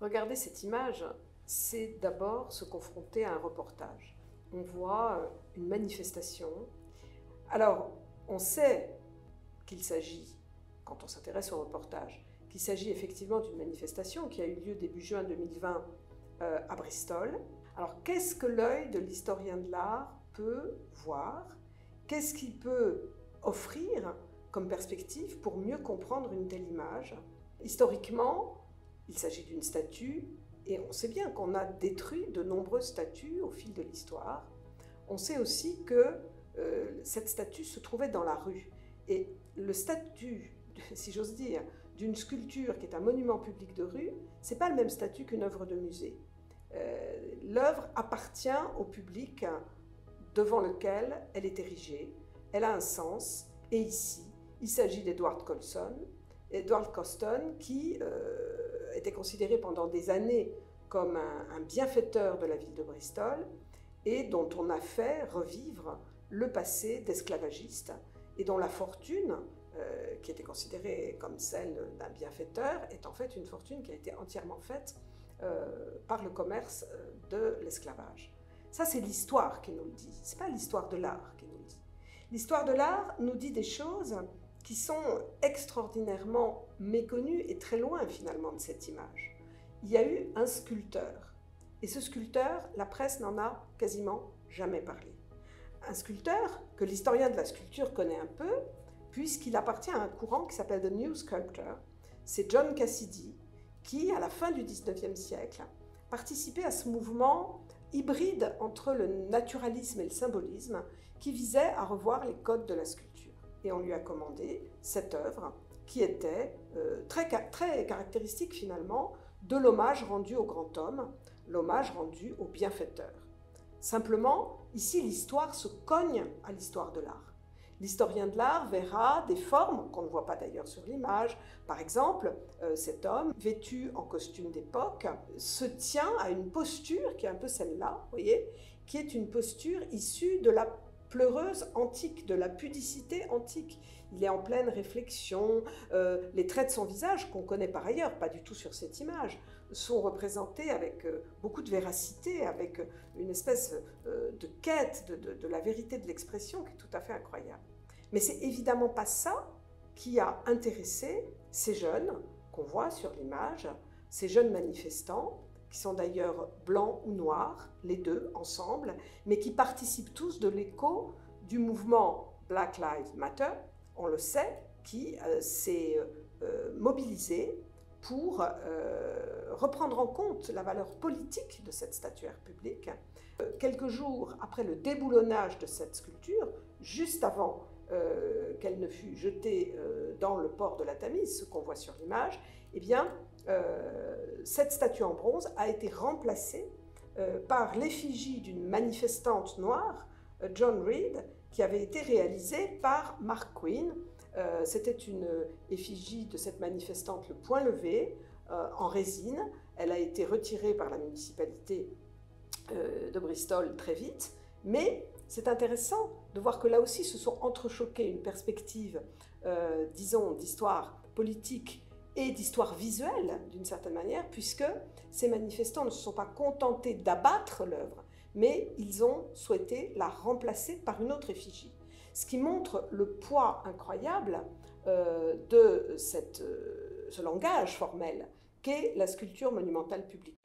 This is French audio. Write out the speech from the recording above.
Regarder cette image, c'est d'abord se confronter à un reportage. On voit une manifestation. Alors, on sait qu'il s'agit, quand on s'intéresse au reportage, qu'il s'agit effectivement d'une manifestation qui a eu lieu début juin 2020 à Bristol. Alors, qu'est-ce que l'œil de l'historien de l'art peut voir? Qu'est-ce qu'il peut offrir comme perspective pour mieux comprendre une telle image? Historiquement, il s'agit d'une statue, et on sait bien qu'on a détruit de nombreuses statues au fil de l'histoire. On sait aussi que cette statue se trouvait dans la rue. Et le statut, si j'ose dire, d'une sculpture qui est un monument public de rue, ce n'est pas le même statut qu'une œuvre de musée. L'œuvre appartient au public devant lequel elle est érigée. Elle a un sens. Et ici, il s'agit d'Edward Colston, qui était considéré pendant des années comme un bienfaiteur de la ville de Bristol et dont on a fait revivre le passé d'esclavagiste et dont la fortune, qui était considérée comme celle d'un bienfaiteur, est en fait une fortune qui a été entièrement faite par le commerce de l'esclavage. Ça, c'est l'histoire qui nous le dit, ce n'est pas l'histoire de l'art qui nous le dit. L'histoire de l'art nous dit des choses qui sont extraordinairement méconnues et très loin finalement de cette image. Il y a eu un sculpteur, et ce sculpteur, la presse n'en a quasiment jamais parlé. Un sculpteur que l'historien de la sculpture connaît un peu, puisqu'il appartient à un courant qui s'appelle The New Sculptor. C'est John Cassidy qui, à la fin du XIXe siècle, participait à ce mouvement hybride entre le naturalisme et le symbolisme qui visait à revoir les codes de la sculpture. Et on lui a commandé cette œuvre qui était très caractéristique finalement de l'hommage rendu au grand homme, l'hommage rendu au bienfaiteur. Simplement, ici, l'histoire se cogne à l'histoire de l'art. L'historien de l'art verra des formes qu'on ne voit pas d'ailleurs sur l'image. Par exemple, cet homme, vêtu en costume d'époque, se tient à une posture qui est un peu celle-là, vous voyez, qui est une posture issue de la pleureuse antique, de la pudicité antique. Il est en pleine réflexion. Les traits de son visage, qu'on connaît par ailleurs, pas du tout sur cette image, sont représentés avec beaucoup de véracité, avec une espèce de quête de la vérité de l'expression qui est tout à fait incroyable. Mais c'est évidemment pas ça qui a intéressé ces jeunes qu'on voit sur l'image, ces jeunes manifestants, qui sont d'ailleurs blancs ou noirs, les deux ensemble, mais qui participent tous de l'écho du mouvement Black Lives Matter, on le sait, qui s'est mobilisé pour reprendre en compte la valeur politique de cette statuaire publique. Quelques jours après le déboulonnage de cette sculpture, juste avant qu'elle ne fût jetée dans le port de la Tamise, ce qu'on voit sur l'image, eh bien, cette statue en bronze a été remplacée par l'effigie d'une manifestante noire, John Reed, qui avait été réalisée par Mark Quinn. C'était une effigie de cette manifestante le poing levé, en résine. Elle a été retirée par la municipalité de Bristol très vite, mais c'est intéressant de voir que là aussi se sont entrechoquées une perspective, disons, d'histoire politique et d'histoire visuelle, d'une certaine manière, puisque ces manifestants ne se sont pas contentés d'abattre l'œuvre, mais ils ont souhaité la remplacer par une autre effigie. Ce qui montre le poids incroyable de ce langage formel qu'est la sculpture monumentale publique.